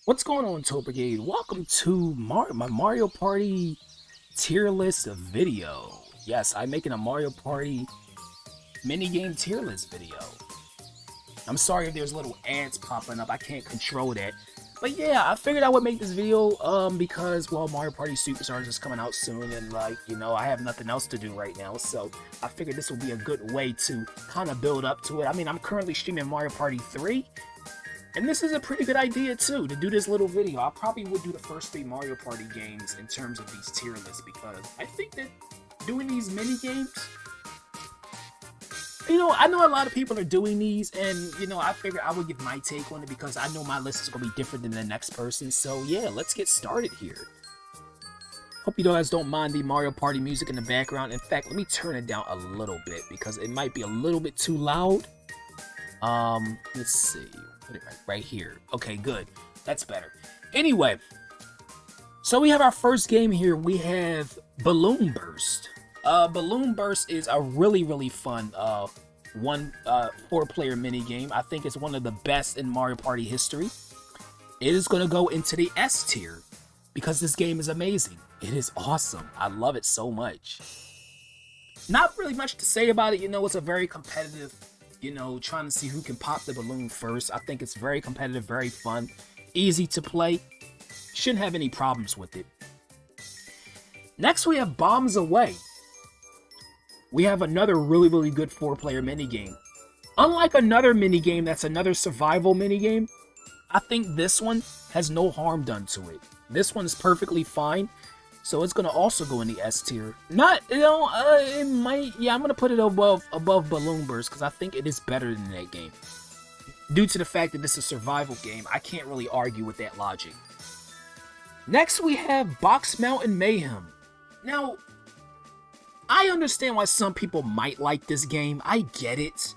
What's going on, Tour Brigade? Welcome to my Mario Party tier list video. Yes, I'm making a Mario Party minigame tier list video. I'm sorry if there's little ads popping up. I can't control that. But yeah, I figured I would make this video because, well, Mario Party Superstars is coming out soon and, I have nothing else to do right now. So I figured this would be a good way to kind of build up to it. I mean, I'm currently streaming Mario Party 3. And this is a pretty good idea, too, to do this little video. I probably would do the first 3 Mario Party games in terms of these tier lists, because I think that doing these mini games, I know a lot of people are doing these, and, I figured I would give my take on it, because I know my list is going to be different than the next person. So, yeah, let's get started here. Hope you guys don't mind the Mario Party music in the background. In fact, let me turn it down a little bit, because it might be a little bit too loud. Let's see. Put it right here. Okay, good. That's better. Anyway, so we have our first game here. We have Balloon Burst. Balloon Burst is a really fun 4-player mini game. I think it's one of the best in Mario Party history. It is going to go into the S tier because this game is amazing. It is awesome. I love it so much. Not really much to say about it. It's a very competitive, trying to see who can pop the balloon first. I think it's very competitive, very fun, easy to play. Shouldn't have any problems with it. Next, we have Bombs Away. We have another really good 4-player minigame. Unlike another minigame that's another survival minigame, I think this one has no harm done to it. This one's perfectly fine. So it's going to also go in the S tier. It might, yeah, I'm going to put it above Balloon Burst because I think it is better than that game. Due to the fact that this is a survival game, I can't really argue with that logic. Next, we have Mountain Mayhem. Now, I understand why some people might like this game. I get it.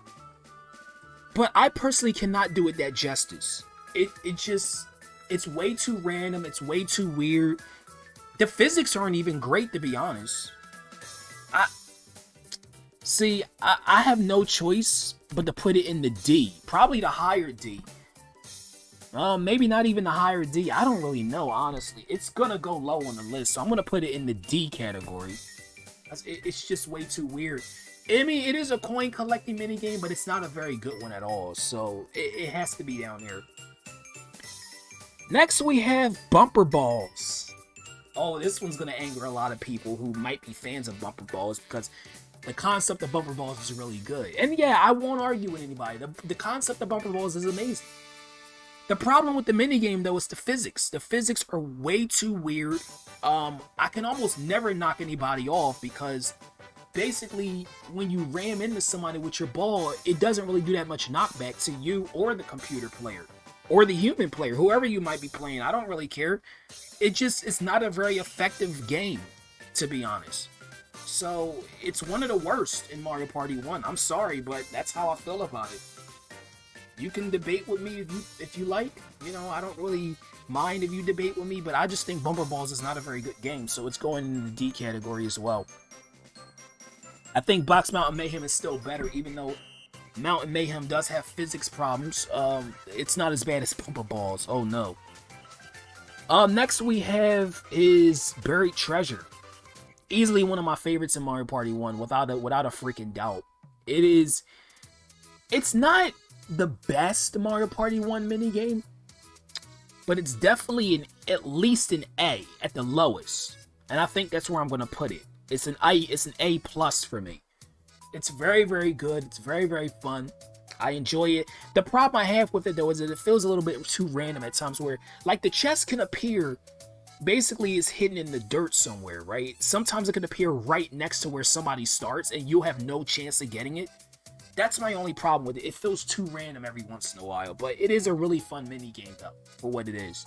But I personally cannot do it that justice. It's way too random. It's way too weird. The physics aren't even great, to be honest. I have no choice but to put it in the D. Probably the higher D. Maybe not even the higher D. I don't really know, honestly. It's gonna go low on the list, so I'm gonna put it in the D category. It's just way too weird. I mean, it is a coin collecting minigame, but it's not a very good one at all, so it has to be down there. Next, we have Bumper Balls. Oh, this one's going to anger a lot of people who might be fans of Bumper Balls because the concept of Bumper Balls is really good. And yeah, I won't argue with anybody. The concept of Bumper Balls is amazing. The problem with the minigame, though, is the physics. The physics are way too weird. I can almost never knock anybody off because basically when you ram into somebody with your ball, it doesn't really do that much knockback to you or the computer player. Or the human player, whoever you might be playing. I don't really care. It's not a very effective game, to be honest. So, it's one of the worst in Mario Party 1. I'm sorry, but that's how I feel about it. You can debate with me if you like. I don't really mind if you debate with me, but I just think Bumper Balls is not a very good game, so it's going in the D category as well. I think Mountain Mayhem is still better, even though Mountain Mayhem does have physics problems. It's not as bad as Bumper Balls. Oh no. Next we have is Buried Treasure. Easily one of my favorites in Mario Party 1, without a freaking doubt. It's not the best Mario Party 1 minigame, but it's definitely at least an A at the lowest. And I think that's where I'm gonna put it. It's an A plus for me. It's very good. It's very fun. I enjoy it. The problem I have with it, though, is that it feels a little bit too random at times where, like, the chest can appear, basically is hidden in the dirt somewhere, right? Sometimes it can appear right next to where somebody starts, and you'll have no chance of getting it. That's my only problem with it. It feels too random every once in a while, but it is a really fun mini-game, though, for what it is.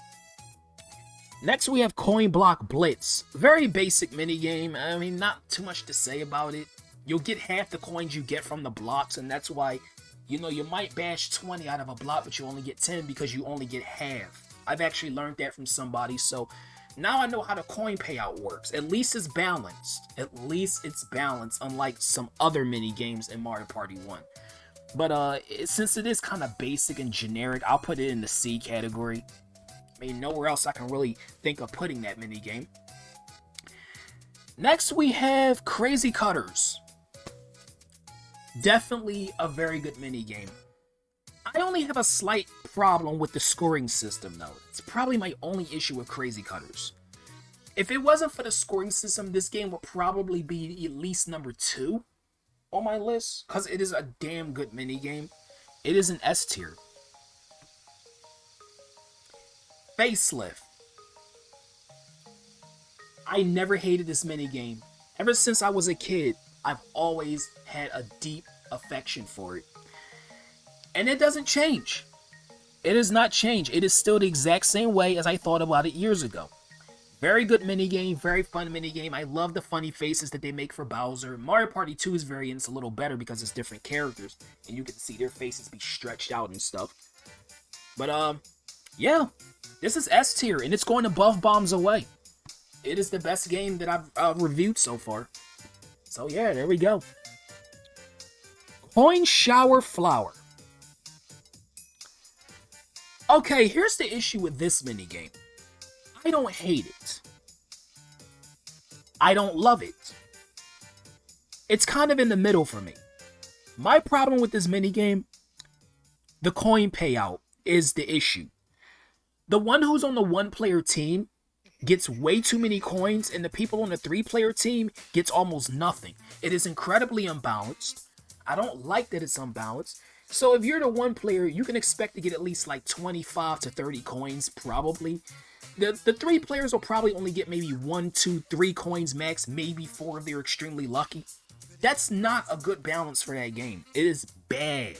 Next, we have Coin Block Blitz. Very basic mini-game. I mean, not too much to say about it. You'll get half the coins you get from the blocks, and that's why, you might bash 20 out of a block, but you only get 10 because you only get half. I've actually learned that from somebody, so now I know how the coin payout works. At least it's balanced. Unlike some other mini games in Mario Party 1. But since it is kind of basic and generic, I'll put it in the C category. I mean, nowhere else I can really think of putting that minigame. Next, we have Crazy Cutters. Definitely a very good minigame. I only have a slight problem with the scoring system, though. It's probably my only issue with Crazy Cutters. If it wasn't for the scoring system, this game would probably be at least number 2 on my list, because it is a damn good minigame. It is an S tier. Facelift. I never hated this minigame. Ever since I was a kid, I've always had a deep affection for it. And it doesn't change. It does not change. It is still the exact same way as I thought about it years ago. Very good minigame, very fun minigame. I love the funny faces that they make for Bowser. Mario Party 2's variant's a little better because it's different characters, and you can see their faces be stretched out and stuff. But, yeah, this is S tier, and it's going above Bombs Away. It is the best game that I've reviewed so far. So yeah, there we go. Coin Shower Flower. Okay, here's the issue with this minigame. I don't hate it. I don't love it. It's kind of in the middle for me. My problem with this minigame, the coin payout, is the issue. The one who's on the 1-player team gets way too many coins, and the people on the 3-player team gets almost nothing. It is incredibly unbalanced. I don't like that it's unbalanced. So if you're the 1-player, you can expect to get at least like 25 to 30 coins, probably. The 3 players will probably only get maybe 1, 2, 3 coins max, maybe 4 if they're extremely lucky. That's not a good balance for that game. It is bad.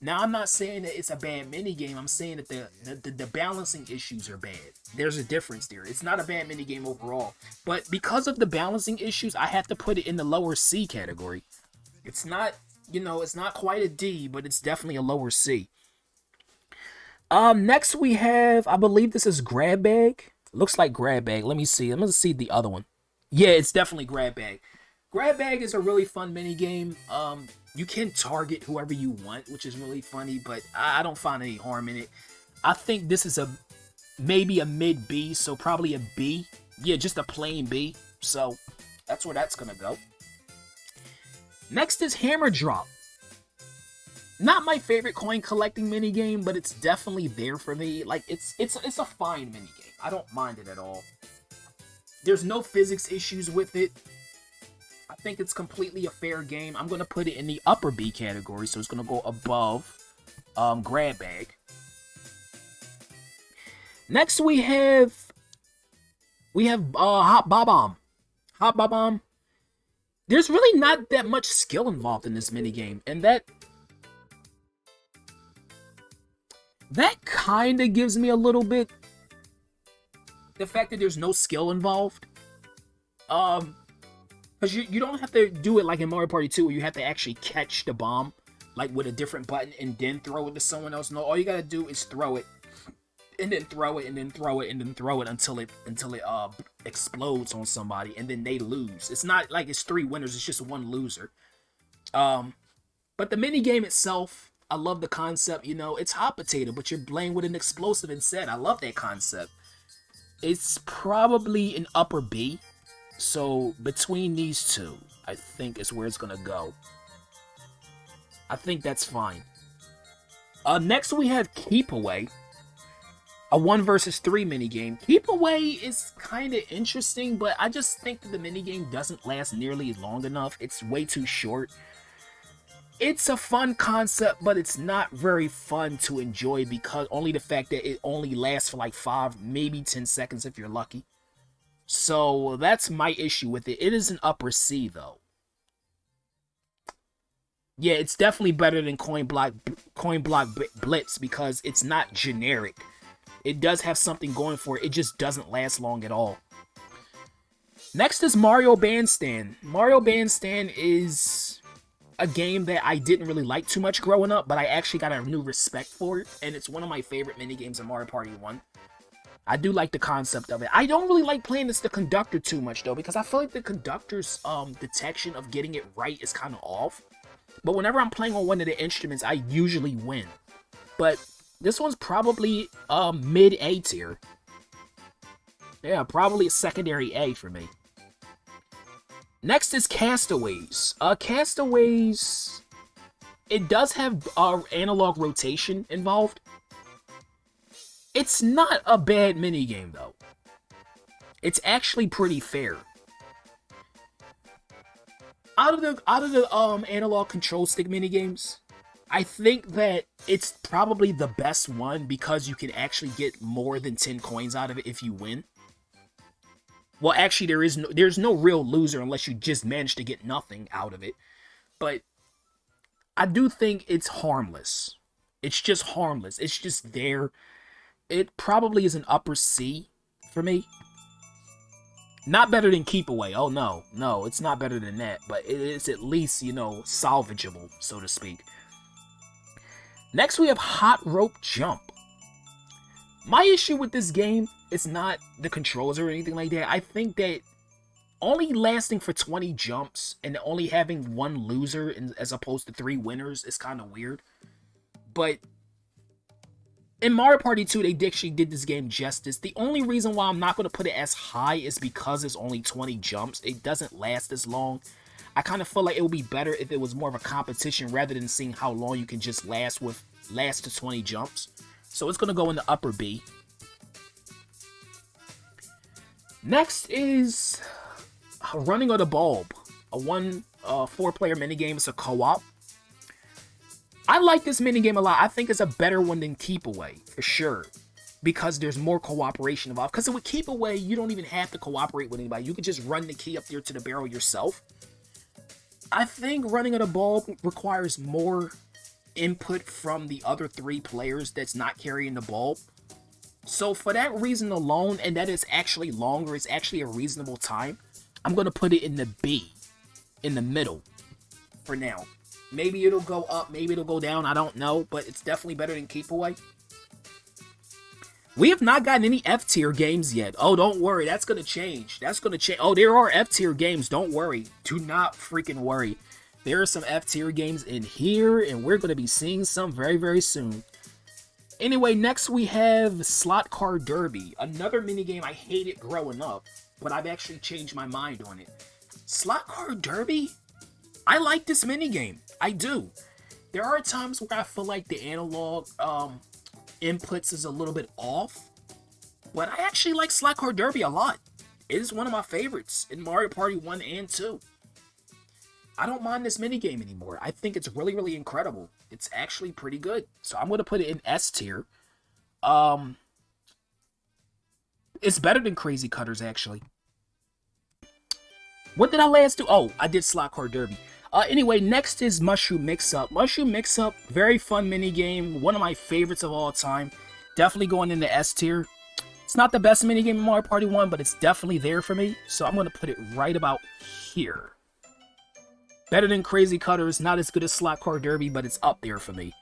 Now, I'm not saying that it's a bad minigame. I'm saying that the balancing issues are bad. There's a difference there. It's not a bad minigame overall. But because of the balancing issues, I have to put it in the lower C category. It's not, it's not quite a D, but it's definitely a lower C. Next we have, I believe this is Grab Bag. Looks like Grab Bag. Let me see. I'm going to see the other one. Yeah, it's definitely Grab Bag. Grab Bag is a really fun minigame. You can target whoever you want, which is really funny, but I don't find any harm in it. I think this is maybe a mid B, so probably a B. Yeah, just a plain B. So that's where that's gonna go. Next is Hammer Drop. Not my favorite coin collecting minigame, but it's definitely there for me. Like it's a fine minigame. I don't mind it at all. There's no physics issues with it. I think it's completely a fair game. I'm going to put it in the upper B category, so it's going to go above Grab Bag. Next we have Hot Bob-omb. Hot Bob-omb. There's really not that much skill involved in this minigame, and that kind of gives me a little bit the fact that there's no skill involved. Because you don't have to do it like in Mario Party 2 where you have to actually catch the bomb, like with a different button and then throw it to someone else. No, all you gotta do is throw it, and then throw it, and then throw it, and then throw it until it explodes on somebody, and then they lose. It's not like it's 3 winners, it's just 1 loser. But the minigame itself, I love the concept. It's hot potato, but you're playing with an explosive instead. I love that concept. It's probably an upper B. So, between these two, I think is where it's going to go. I think that's fine. Next, we have Keep Away. A 1 versus 3 minigame. Keep Away is kind of interesting, but I just think that the minigame doesn't last nearly long enough. It's way too short. It's a fun concept, but it's not very fun to enjoy because only the fact that it only lasts for like 5, maybe 10 seconds if you're lucky. So that's my issue with it. It is an upper C though. Yeah, it's definitely better than Coin Block Blitz because it's not generic. It does have something going for it. It just doesn't last long at all. Next is Mario Bandstand. Mario Bandstand is a game that I didn't really like too much growing up, but I actually got a new respect for it, and it's one of my favorite minigames in Mario Party 1. I do like the concept of it. I don't really like playing the conductor too much, though, because I feel like the conductor's detection of getting it right is kind of off. But whenever I'm playing on one of the instruments, I usually win. But This one's probably mid A tier. Yeah, probably a secondary A for me. Next is Castaways. Castaways, it does have analog rotation involved. It's not a bad minigame though. It's actually pretty fair. Out of the analog control stick minigames, I think that it's probably the best one because you can actually get more than 10 coins out of it if you win. Well, actually, there's no real loser unless you just manage to get nothing out of it. But I do think it's harmless. It's just harmless. It's just there. It probably is an upper C for me. Not better than Keep Away. Oh, no. No, it's not better than that. But it is at least, you know, salvageable, so to speak. Next, we have Hot Rope Jump. My issue with this game is not the controls or anything like that. I think that only lasting for 20 jumps and only having one loser as opposed to 3 winners is kind of weird. But in Mario Party 2, they actually did this game justice. The only reason why I'm not going to put it as high is because it's only 20 jumps. It doesn't last as long. I kind of feel like it would be better if it was more of a competition rather than seeing how long you can just last to 20 jumps. So it's going to go in the upper B. Next is Running on the Bulb. A 4-player minigame. It's a co-op. I like this minigame a lot. I think it's a better one than Keep Away, for sure. Because there's more cooperation involved. Because with Keep Away, you don't even have to cooperate with anybody. You can just run the key up there to the barrel yourself. I think Running on the Bulb requires more input from the other 3 players that's not carrying the bulb. So for that reason alone, and that is actually longer, it's actually a reasonable time, I'm going to put it in the B, in the middle, for now. Maybe it'll go up, maybe it'll go down, I don't know, but it's definitely better than Keep Away. We have not gotten any F-tier games yet. Oh, don't worry, that's going to change. That's going to change. Oh, there are F-tier games, don't worry. Do not freaking worry. There are some F-tier games in here, and we're going to be seeing some very, very soon. Anyway, next we have Slot Car Derby. Another minigame I hated growing up, but I've actually changed my mind on it. Slot Car Derby? I like this minigame. I do. There are times where I feel like the analog inputs is a little bit off, but I actually like Slot Car Derby a lot. It is one of my favorites in Mario Party 1 and 2. I don't mind this minigame anymore. I think it's really, really incredible. It's actually pretty good. So I'm going to put it in S tier. It's better than Crazy Cutters, actually. What did I last do? Oh, I did Slot Car Derby. Anyway, next is Mushroom Mix-Up. Mushroom Mix-Up, very fun minigame. One of my favorites of all time. Definitely going into S tier. It's not the best minigame in Mario Party 1, but it's definitely there for me. So I'm going to put it right about here. Better than Crazy Cutters, not as good as Slot Car Derby, but it's up there for me.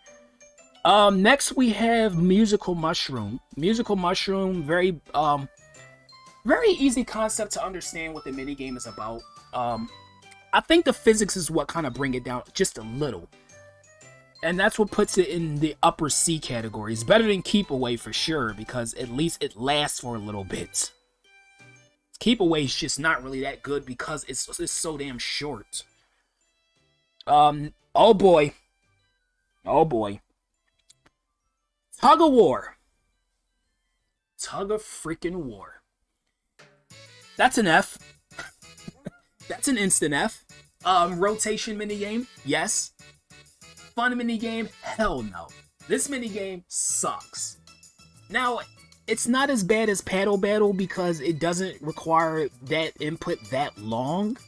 Next we have Musical Mushroom. Musical Mushroom, very easy concept to understand what the minigame is about. I think the physics is what kind of bring it down just a little. And that's what puts it in the upper C category. It's better than Keep Away for sure, because at least it lasts for a little bit. Keep Away is just not really that good because it's so damn short. Oh boy. Oh boy. Tug of War. Tug of freaking War. That's an F. That's an instant F. Rotation minigame? Yes. Fun minigame? Hell no. This minigame sucks. Now, it's not as bad as Paddle Battle because it doesn't require that input that long.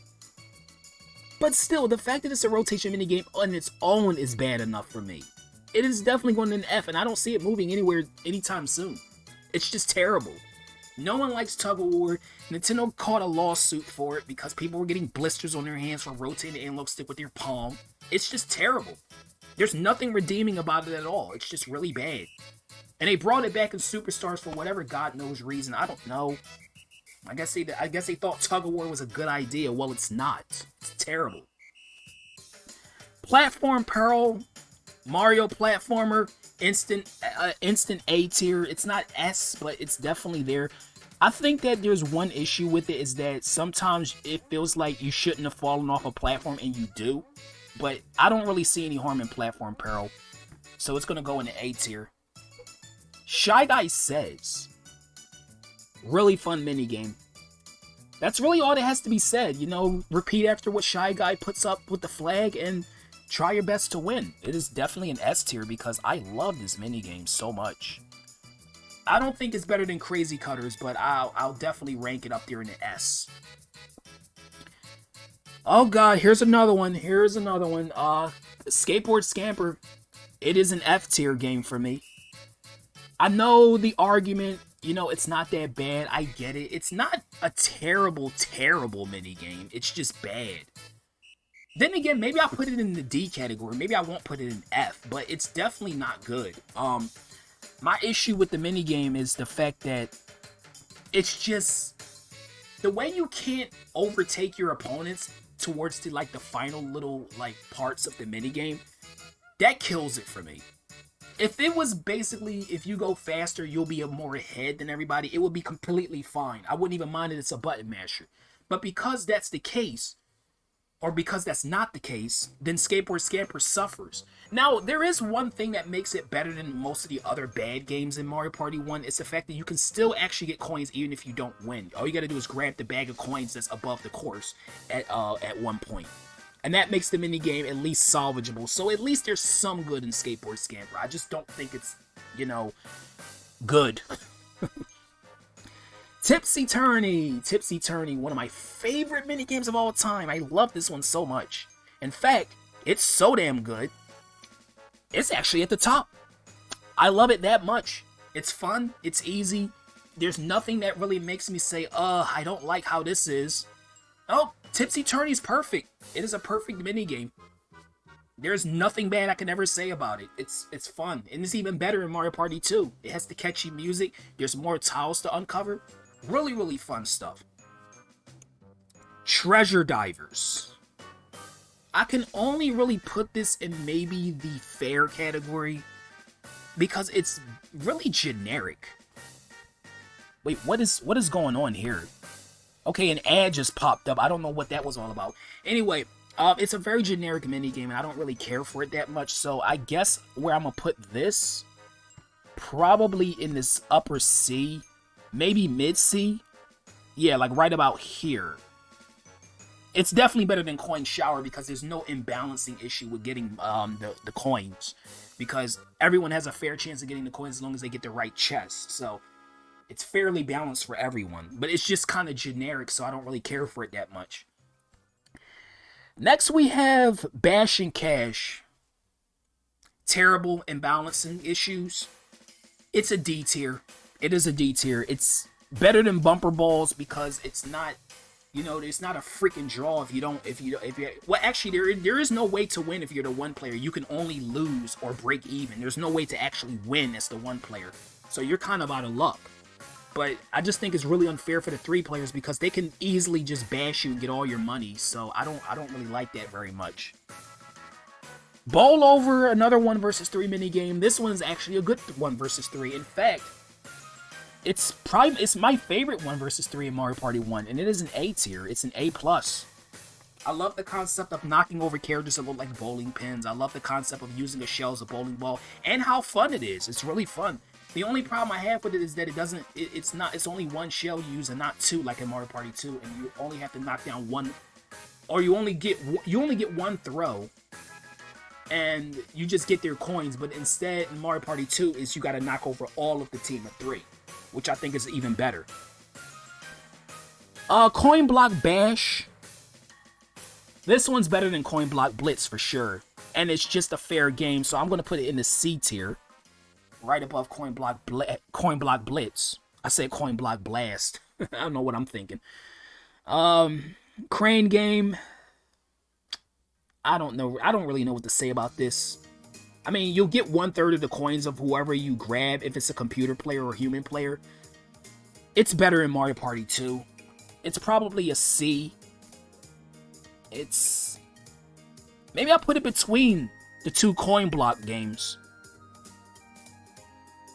But still, the fact that it's a rotation minigame on its own is bad enough for me. It is definitely going to an F, and I don't see it moving anywhere anytime soon. It's just terrible. No one likes Tug of War. Nintendo caught a lawsuit for it because people were getting blisters on their hands for rotating the analog stick with their palm. It's just terrible. There's nothing redeeming about it at all. It's just really bad. And they brought it back in Superstars for whatever God knows reason. I don't know. I guess they thought Tug of War was a good idea. Well, it's not. It's terrible. Platform Pearl, Mario platformer. instant A tier. It's not S, but it's definitely there. I think that there's one issue with it is that sometimes it feels like you shouldn't have fallen off a platform and you do. But I don't really see any harm in platform peril. So it's going to go in the A tier. Shy Guy Says. Really fun minigame. That's really all that has to be said. You know, repeat after what Shy Guy puts up with the flag and try your best to win. It is definitely an S tier because I love this minigame so much. I don't think it's better than Crazy Cutters, but I'll definitely rank it up there in the S. Oh god, here's another one. Skateboard Scamper. It is an F tier game for me. I know the argument, you know, it's not that bad. I get it. It's not a terrible minigame. It's just bad. Then again, maybe I'll put it in the D category. Maybe I won't put it in F, but it's definitely not good. My issue with the minigame is the fact that it's just the way you can't overtake your opponents towards the the final little parts of the minigame. That kills it for me. If it was basically, if you go faster, you'll be more ahead than everybody, it would be completely fine. I wouldn't even mind that it's a button masher. But because that's the case, or because that's not the case, then Skateboard Scamper suffers. Now, there is one thing that makes it better than most of the other bad games in Mario Party 1. It's the fact that you can still actually get coins even if you don't win. All you gotta do is grab the bag of coins that's above the course at one point. And that makes the minigame at least salvageable. So at least there's some good in Skateboard Scamper. I just don't think it's, you know, good. Tipsy Tourney, one of my favorite minigames of all time. I love this one so much. In fact, it's so damn good, it's actually at the top. I love it that much. It's fun, it's easy. There's nothing that really makes me say, I don't like how this is. Oh, Tipsy Tourney's perfect. It is a perfect minigame. There's nothing bad I can ever say about it. It's fun. And it's even better in Mario Party 2. It has the catchy music. There's more tiles to uncover. Really, really fun stuff. Treasure Divers. I can only really put this in maybe the fair category because it's really generic. Wait, what is going on here? Okay, an ad just popped up. I don't know what that was all about. Anyway, it's a very generic minigame, and I don't really care for it that much. So I guess where I'm going to put this, probably in this upper C, maybe mid C. Yeah, like right about here. It's definitely better than Coin Shower because there's no imbalancing issue with getting the coins. Because everyone has a fair chance of getting the coins as long as they get the right chest. So it's fairly balanced for everyone. But it's just kind of generic, so I don't really care for it that much. Next we have Bash and Cash. Terrible imbalancing issues. It's a D tier. It is a D tier. It's better than Bumper Balls because it's not, you know, it's not a freaking draw if you well, actually there is no way to win if you're the one player. You can only lose or break even. There's no way to actually win as the one player. So you're kind of out of luck. But I just think it's really unfair for the three players because they can easily just bash you and get all your money. So I don't really like that very much. Bowl Over, another 1 vs 3 minigame. This one's actually a good 1 vs 3. In fact, it's my favorite 1 vs 3 in Mario Party 1, and it is an A tier. It's an A+. I love the concept of knocking over characters that look like bowling pins. I love the concept of using a shell as a bowling ball, and how fun it is. It's really fun. The only problem I have with it is that it's only one shell you use and not two like in Mario Party 2, and you only have to knock down one, or you only get one throw, and you just get their coins. But instead, in Mario Party 2, is you got to knock over all of the team of 3, which I think is even better. Coin Block Bash. This one's better than Coin Block Blitz for sure, and it's just a fair game, so I'm gonna put it in the C tier. Right above Coin Block Blitz. I said Coin Block Blast. I don't know what I'm thinking. Crane Game. I don't know. I don't really know what to say about this. I mean, you'll get 1/3 of the coins of whoever you grab if it's a computer player or human player. It's better in Mario Party 2. It's probably a C. Maybe I'll put it between the two Coin Block games.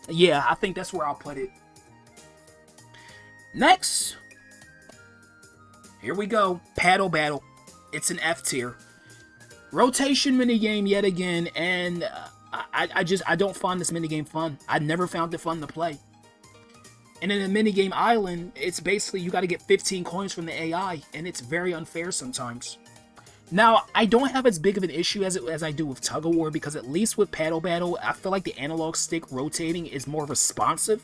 Yeah, I think that's where I'll put it. Next, here we go. Paddle Battle. It's an F tier. Rotation minigame yet again, and I don't find this minigame fun. I never found it fun to play. And in a minigame island, it's basically you got to get 15 coins from the AI, and it's very unfair sometimes. Now, I don't have as big of an issue as I do with Tug of War, because at least with Paddle Battle, I feel like the analog stick rotating is more responsive.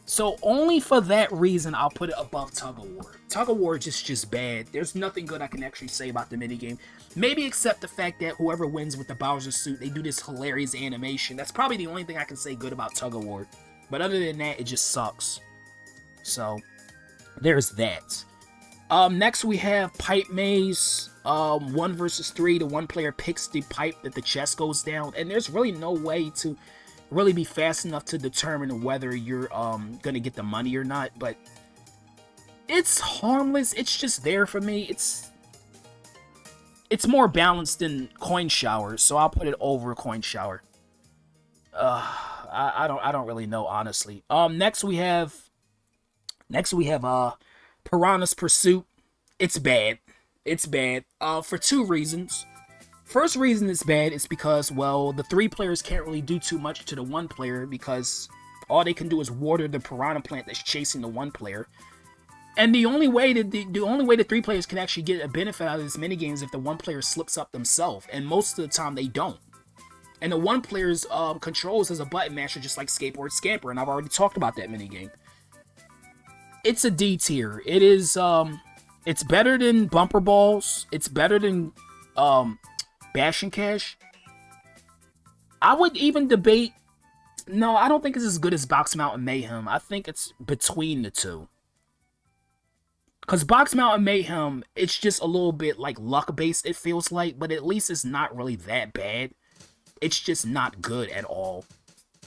So only for that reason, I'll put it above Tug of War. Tug of War is just bad. There's nothing good I can actually say about the minigame. Maybe except the fact that whoever wins with the Bowser suit, they do this hilarious animation. That's probably the only thing I can say good about Tug of War. But other than that, it just sucks. So, there's that. Next we have Pipe Maze. 1 versus 3. The one player picks the pipe that the chest goes down. And there's really no way to really be fast enough to determine whether you're gonna get the money or not. But it's harmless. It's just there for me. It's more balanced than Coin Shower, so I'll put it over Coin Shower. I don't really know, honestly. Next we have Piranhas Pursuit. It's bad. It's bad. For 2 reasons. First reason it's bad is because, well, the 3 players can't really do too much to the 1 player, because all they can do is water the piranha plant that's chasing the 1 player. And the only way the 3 players can actually get a benefit out of this minigame is if the 1 player slips up themselves, and most of the time they don't. And the 1 player's controls as a button masher, just like Skateboard Scamper, and I've already talked about that minigame. It's a D tier. It is, it's better than Bumper Balls. It's better than Bash and Cash. I would even debate, no, I don't think it's as good as Mountain Mayhem. I think it's between the 2. Because Mountain Mayhem, it's just a little bit like luck-based, it feels like, but at least it's not really that bad. It's just not good at all.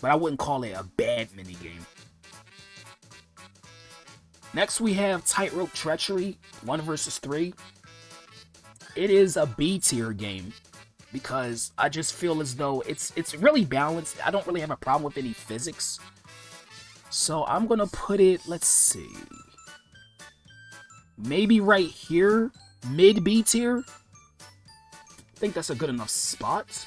But I wouldn't call it a bad minigame. Next we have Tightrope Treachery, 1 versus 3. It is a B tier game, because I just feel as though it's really balanced. I don't really have a problem with any physics. So I'm gonna put it, let's see, maybe right here, mid B tier. I think that's a good enough spot.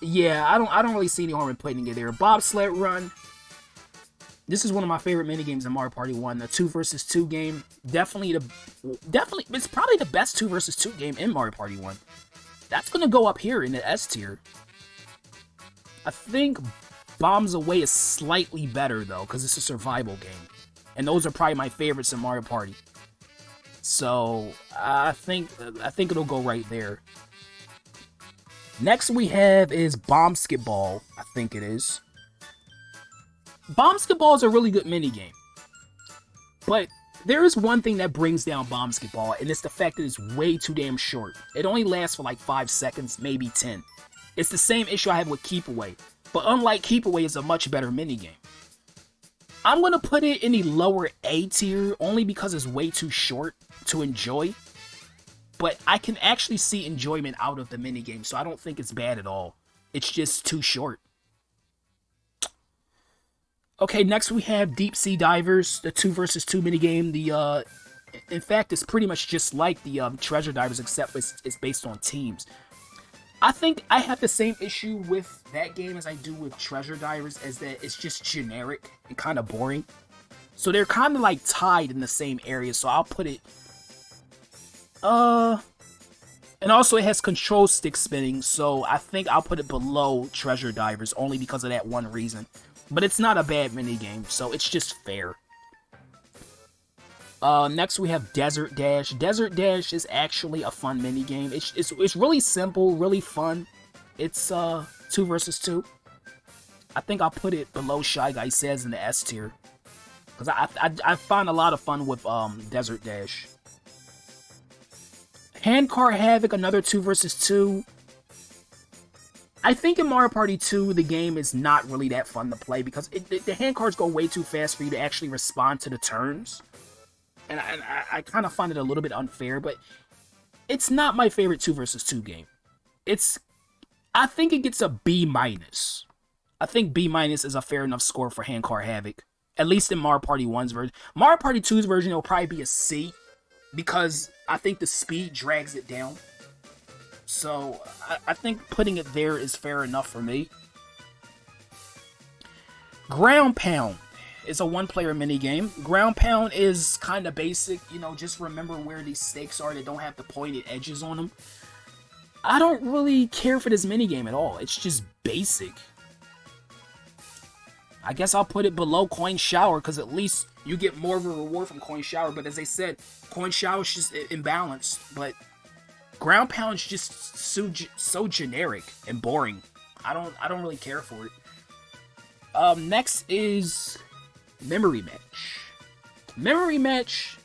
Yeah, I don't really see any harm in putting it there. Bobsled Run. This is one of my favorite minigames in Mario Party 1. The 2 versus 2 game. Definitely, it's probably the best 2 versus 2 game in Mario Party 1. That's going to go up here in the S tier. I think Bombs Away is slightly better, though, because it's a survival game. And those are probably my favorites in Mario Party. So, I think it'll go right there. Next we have is Bombsketball, I think it is. Bombsketball is a really good minigame. But there is one thing that brings down Bombsketball, and it's the fact that it's way too damn short. It only lasts for like 5 seconds, maybe 10. It's the same issue I have with Keep Away. But unlike Keep Away, it's a much better minigame. I'm going to put it in the lower A tier, only because it's way too short to enjoy. But I can actually see enjoyment out of the minigame, so I don't think it's bad at all. It's just too short. Okay, next we have Deep Sea Divers, the 2 versus 2 minigame. In fact, it's pretty much just like the Treasure Divers, except it's based on teams. I think I have the same issue with that game as I do with Treasure Divers, as that it's just generic and kind of boring. So they're kind of like tied in the same area, so I'll put it... And also it has control stick spinning, so I think I'll put it below Treasure Divers, only because of that one reason. But it's not a bad minigame, so it's just fair. Next we have Desert Dash. Desert Dash is actually a fun minigame. It's really simple, really fun. It's 2 versus 2. I think I'll put it below Shy Guy Says in the S tier. Because I find a lot of fun with Desert Dash. Handcar Havoc, another 2 versus 2. I think in Mario Party 2, the game is not really that fun to play because the hand cards go way too fast for you to actually respond to the turns. And I kind of find it a little bit unfair, but it's not my favorite 2 versus 2 game. I think it gets a B-. I think B- is a fair enough score for Handcar Havoc. At least in Mario Party 1's version. Mario Party 2's version, it'll probably be a C, because I think the speed drags it down. So, I think putting it there is fair enough for me. Ground Pound is a one-player minigame. Ground Pound is kind of basic. You know, just remember where these stakes are. They don't have the pointed edges on them. I don't really care for this minigame at all. It's just basic. I guess I'll put it below Coin Shower, because at least you get more of a reward from Coin Shower. But as I said, Coin Shower is just imbalanced. But Ground Pound is just so generic and boring. I don't really care for it. Next is Memory Match. Memory Match,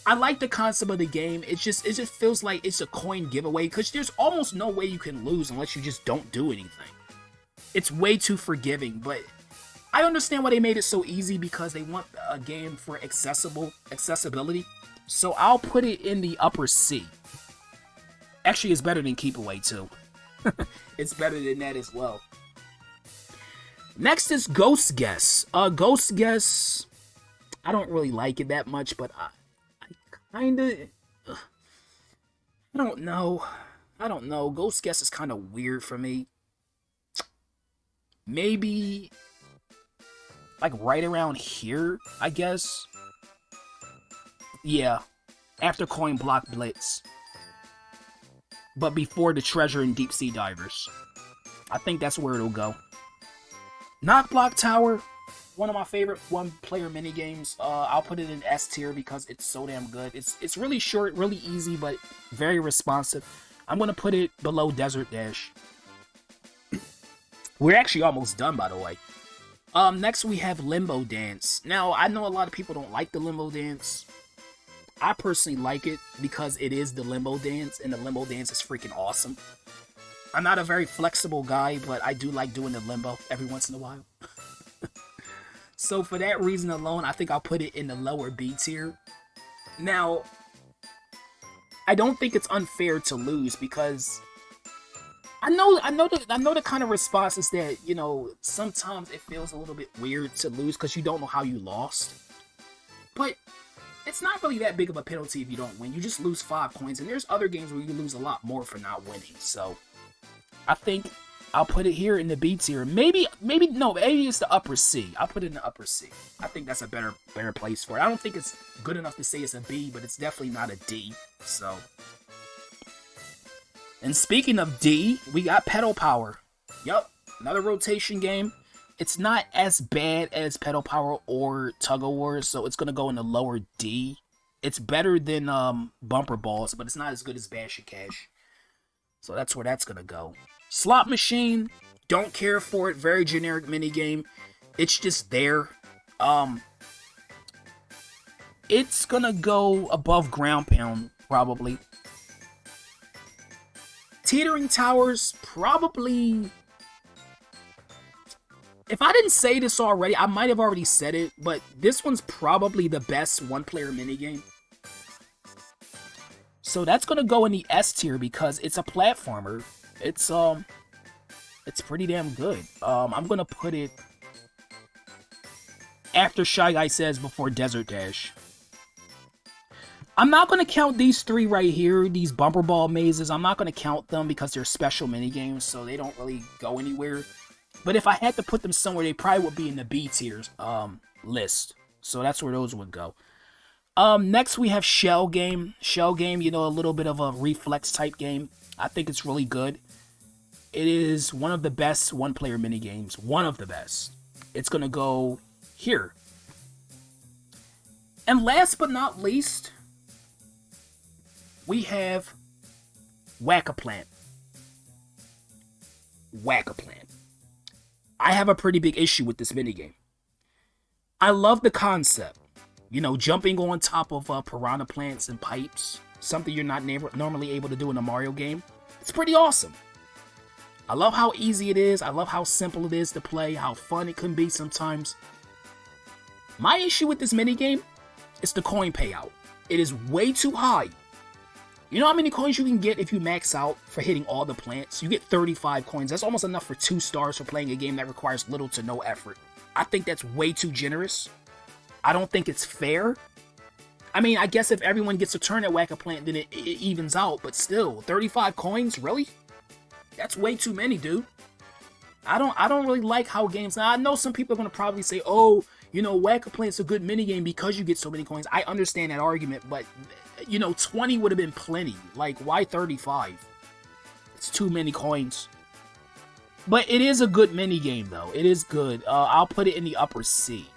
I like the concept of the game. It just feels like it's a coin giveaway, because there's almost no way you can lose unless you just don't do anything. It's way too forgiving, but I understand why they made it so easy, because they want a game for accessibility. So I'll put it in the upper C. Actually, it's better than Keep Away too. It's better than that as well. Next is Ghost Guess. Ghost Guess, I don't really like it that much, but I kinda, I don't know. Ghost Guess is kind of weird for me. Maybe like right around here, I guess. Yeah, after Coin Block Blitz, but before the Treasure and Deep Sea Divers. I think that's where it'll go. Knock Block Tower, one of my favorite one-player minigames. I'll put it in S tier because it's so damn good. It's really short, really easy, but very responsive. I'm gonna put it below Desert Dash. We're actually almost done, by the way. Next we have Limbo Dance. Now, I know a lot of people don't like the Limbo Dance. I personally like it because it is the Limbo Dance, and the Limbo Dance is freaking awesome. I'm not a very flexible guy, but I do like doing the limbo every once in a while. So for that reason alone, I think I'll put it in the lower B tier. Now, I don't think it's unfair to lose, because I know the kind of response is that, you know, sometimes it feels a little bit weird to lose because you don't know how you lost. But it's not really that big of a penalty if you don't win. You just lose 5 points, and there's other games where you lose a lot more for not winning. So I think I'll put it here in the B tier. Maybe it's the upper C. I'll put it in the upper C. I think that's a better place for it. I don't think it's good enough to say it's a B, but it's definitely not a D. So, and speaking of D, we got Pedal Power. Yup, another rotation game. It's not as bad as Pedal Power or Tug of War, so it's gonna go in the lower D. It's better than Bumper Balls, but it's not as good as Bash and Cash. So that's where that's gonna go. Slot Machine, don't care for it. Very generic minigame. It's just there. It's gonna go above Ground Pound, probably. Teetering Towers, probably. If I didn't say this already, I might have already said it, but this one's probably the best one-player minigame. So that's gonna go in the S tier because it's a platformer. It's pretty damn good. I'm gonna put it after Shy Guy Says, before Desert Dash. I'm not gonna count these 3 right here, these bumper ball mazes. I'm not gonna count them because they're special minigames, so they don't really go anywhere. But if I had to put them somewhere, they probably would be in the B tiers list. So that's where those would go. Next we have Shell Game. Shell Game, you know, a little bit of a reflex type game. I think it's really good. It is one of the best one-player minigames. One of the best. It's gonna go here. And last but not least, we have Whack-A-Plant. Whack-A-Plant. I have a pretty big issue with this minigame. I love the concept. You know, jumping on top of piranha plants and pipes. Something you're not normally able to do in a Mario game. It's pretty awesome. I love how easy it is. I love how simple it is to play. How fun it can be sometimes. My issue with this minigame is the coin payout. It is way too high. You know how many coins you can get if you max out for hitting all the plants? You get 35 coins. That's almost enough for 2 stars for playing a game that requires little to no effort. I think that's way too generous. I don't think it's fair. I mean, I guess if everyone gets a turn at Whack-A-Plant, then it evens out. But still, 35 coins? Really? That's way too many, dude. I don't really like how games... Now, I know some people are going to probably say, oh, you know, Whack-A-Plant's a good minigame because you get so many coins. I understand that argument, but, you know, 20 would have been plenty. Like, why 35? It's too many coins. But it is a good minigame, though. It is good. I'll put it in the upper C.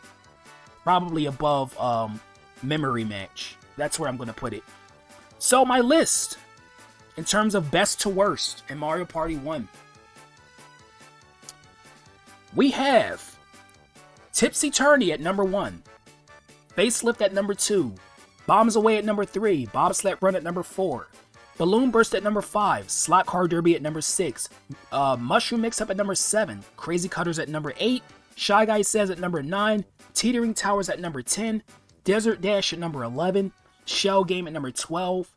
Probably above Memory Match. That's where I'm going to put it. So, my list, in terms of best to worst in Mario Party 1. We have Tipsy Tourney at number 1, Facelift at number 2, Bombs Away at number 3, Bobsled Run at number 4, Balloon Burst at number 5, Slot Car Derby at number 6, Mushroom Mix-Up at number 7, Crazy Cutters at number 8, Shy Guy Says at number 9, Teetering Towers at number 10, Desert Dash at number 11, Shell Game at number 12,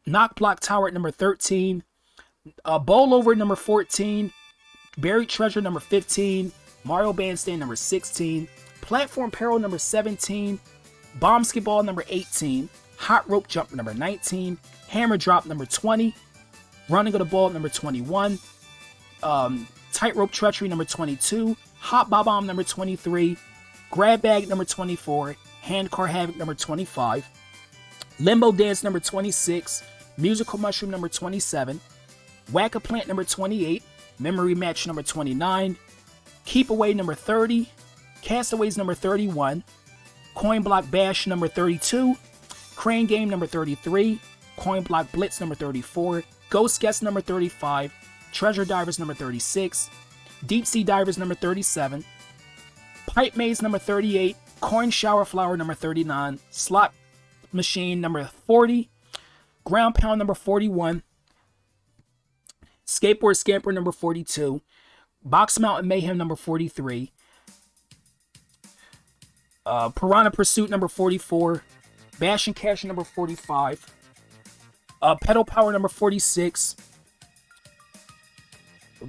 Knock Block Tower at number 13, Bowl Over at number 14, Buried Treasure number 15, Mario Bandstand number 16, Platform Peril number 17, Bombsketball number 18, Hot Rope Jump number 19, Hammer Drop number 20, Running of the Ball number 21, Tightrope Treachery number 22, Hot Bob-Omb number 23, Grab Bag number 24, Hand Car Havoc number 25, Limbo Dance number 26, Musical Mushroom number 27, Whack-A-Plant number 28, Memory Match number 29, Keep Away number 30, Castaways number 31, Coin Block Bash number 32, Crane Game number 33, Coin Block Blitz number 34, Ghost Guest number 35, Treasure Divers number 36, Deep Sea Divers number 37, Pipe Maze number 38, Coin Shower Flower number 39, Slot Machine number 40, Ground Pound number 41, Skateboard Scamper number 42, Box Mountain Mayhem number 43, Piranha Pursuit number 44, Bash and Cash number 45, Pedal Power number 46,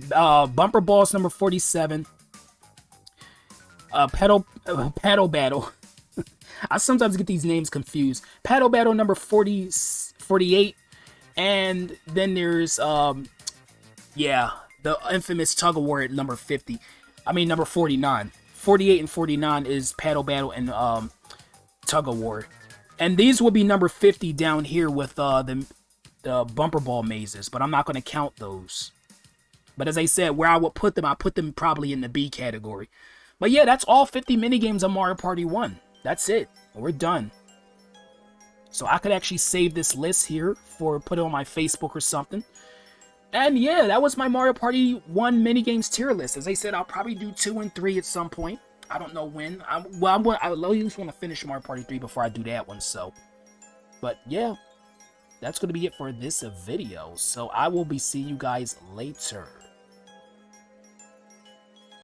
Bumper Balls number 47, Paddle Battle. I sometimes get these names confused. Paddle Battle number 48, and then there's yeah, the infamous Tug of War at number 50. I mean, number 49. 48 and 49 is Paddle Battle and Tug of War. And these will be number 50 down here with the bumper ball mazes, but I'm not going to count those. But as I said, where I would put them, I put them probably in the B category. But yeah, that's all 50 minigames on Mario Party 1. That's it. We're done. So I could actually save this list here for put it on my Facebook or something. And yeah, that was my Mario Party 1 minigames tier list. As I said, I'll probably do 2 and 3 at some point. I don't know when. I at least want to finish Mario Party 3 before I do that one. So, but yeah, that's going to be it for this video. So I will be seeing you guys later.